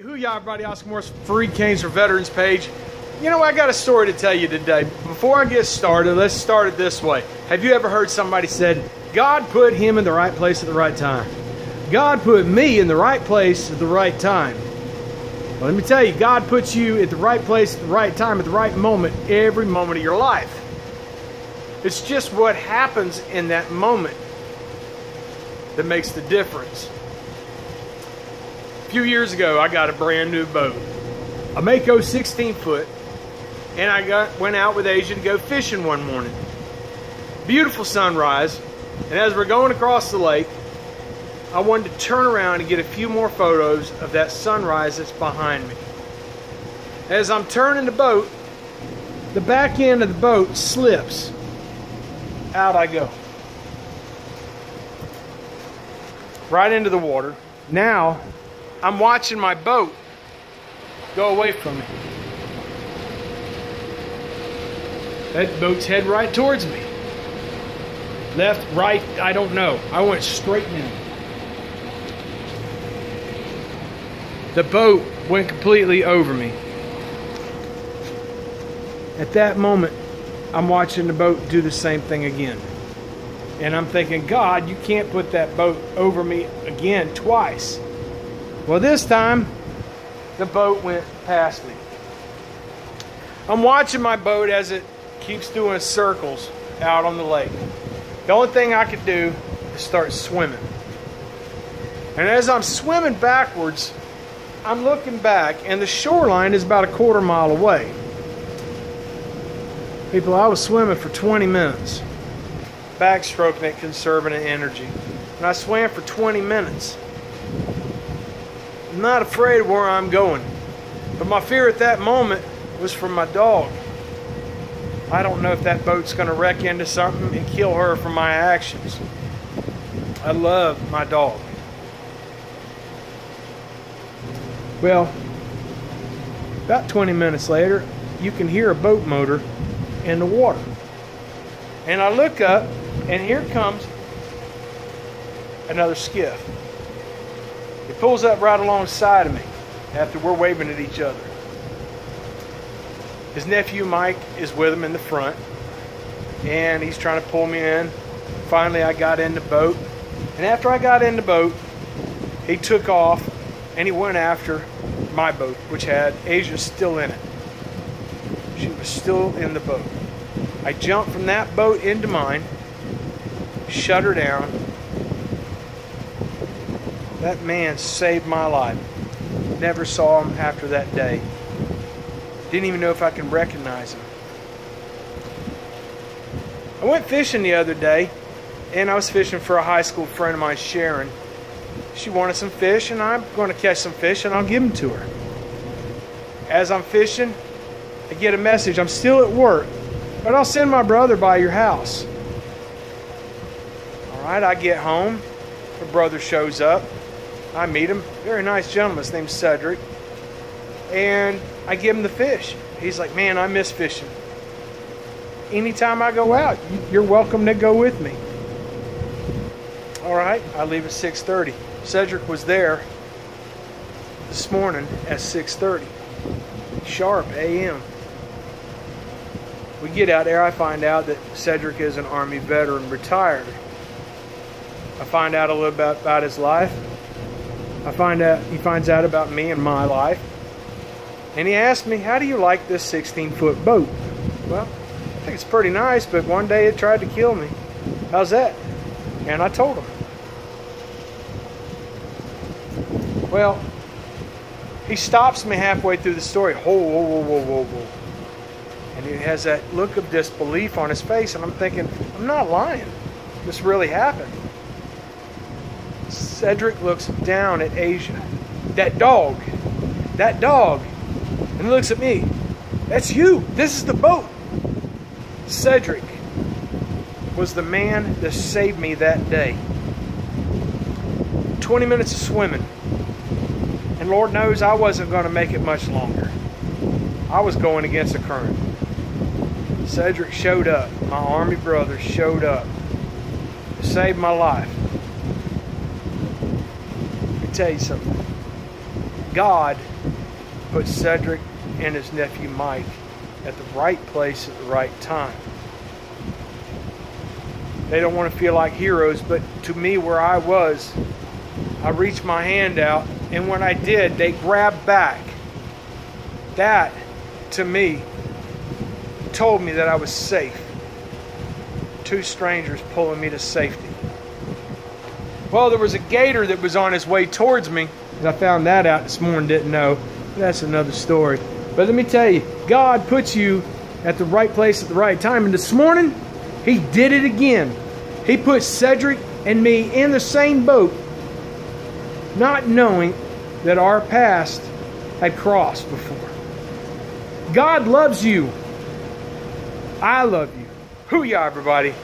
Who y'all, everybody? Oscar Morris, Free Canes for Veterans page. You know, I got a story to tell you today. Before I get started, let's start it this way. Have you ever heard somebody said, God put him in the right place at the right time? God put me in the right place at the right time. Well, let me tell you, God puts you at the right place at the right time, at the right moment, every moment of your life. It's just what happens in that moment that makes the difference. A few years ago, I got a brand new boat, a Mako 16 foot, and I went out with Asia to go fishing one morning. Beautiful sunrise, and as we're going across the lake, I wanted to turn around and get a few more photos of that sunrise that's behind me. As I'm turning the boat, the back end of the boat slips. Out I go. Right into the water. Now, I'm watching my boat go away from me. That boat's heading right towards me. Left, right, I don't know. I went straight in. The boat went completely over me. At that moment, I'm watching the boat do the same thing again. And I'm thinking, God, you can't put that boat over me again twice. Well, this time, the boat went past me. I'm watching my boat as it keeps doing circles out on the lake. The only thing I could do is start swimming. And as I'm swimming backwards, I'm looking back, and the shoreline is about a quarter mile away. People, I was swimming for 20 minutes, backstroking it, conserving energy. And I swam for 20 minutes. I'm not afraid of where I'm going, but my fear at that moment was for my dog. I don't know if that boat's going to wreck into something and kill her for my actions. I love my dog. Well, about 20 minutes later, you can hear a boat motor in the water. And I look up, and here comes another skiff. It pulls up right alongside of me after we're waving at each other. His nephew Mike is with him in the front, and he's trying to pull me in. Finally, I got in the boat, and after I got in the boat, he took off and he went after my boat, which had Asia still in it. She was still in the boat. I jumped from that boat into mine, shut her down. That man saved my life. Never saw him after that day. Didn't even know if I could recognize him. I went fishing the other day, and I was fishing for a high school friend of mine, Sharon. She wanted some fish, and I'm going to catch some fish, and I'll give them to her. As I'm fishing, I get a message. I'm still at work, but I'll send my brother by your house. All right, I get home. My brother shows up. I meet him. Very nice gentleman. His name's Cedric. And I give him the fish. He's like, man, I miss fishing. Anytime I go out, you're welcome to go with me. All right, I leave at 6:30. Cedric was there this morning at 6:30. Sharp a.m. We get out there. I find out that Cedric is an Army veteran, retired. I find out a little bit about his life. I find out he finds out about me and my life. And he asked me, how do you like this 16-foot boat? Well, I think it's pretty nice, but one day it tried to kill me. How's that? And I told him. Well, he stops me halfway through the story. Whoa, whoa, whoa, whoa, whoa, whoa. And he has that look of disbelief on his face, and I'm thinking, I'm not lying. This really happened. Cedric looks down at Asia. That dog. And he looks at me. That's you. This is the boat. Cedric was the man that saved me that day. 20 minutes of swimming. And Lord knows I wasn't going to make it much longer. I was going against the current. Cedric showed up. My Army brother showed up to save my life. Let me tell you something. God put Cedric and his nephew Mike at the right place at the right time. They don't want to feel like heroes, but to me, where I was, I reached my hand out, and when I did, they grabbed back. That, to me, told me that I was safe. Two strangers pulling me to safety. Well, there was a gator that was on his way towards me. And I found that out this morning, didn't know. That's another story. But let me tell you, God puts you at the right place at the right time. And this morning, He did it again. He put Cedric and me in the same boat, not knowing that our past had crossed before. God loves you. I love you. Hoo-yah, everybody.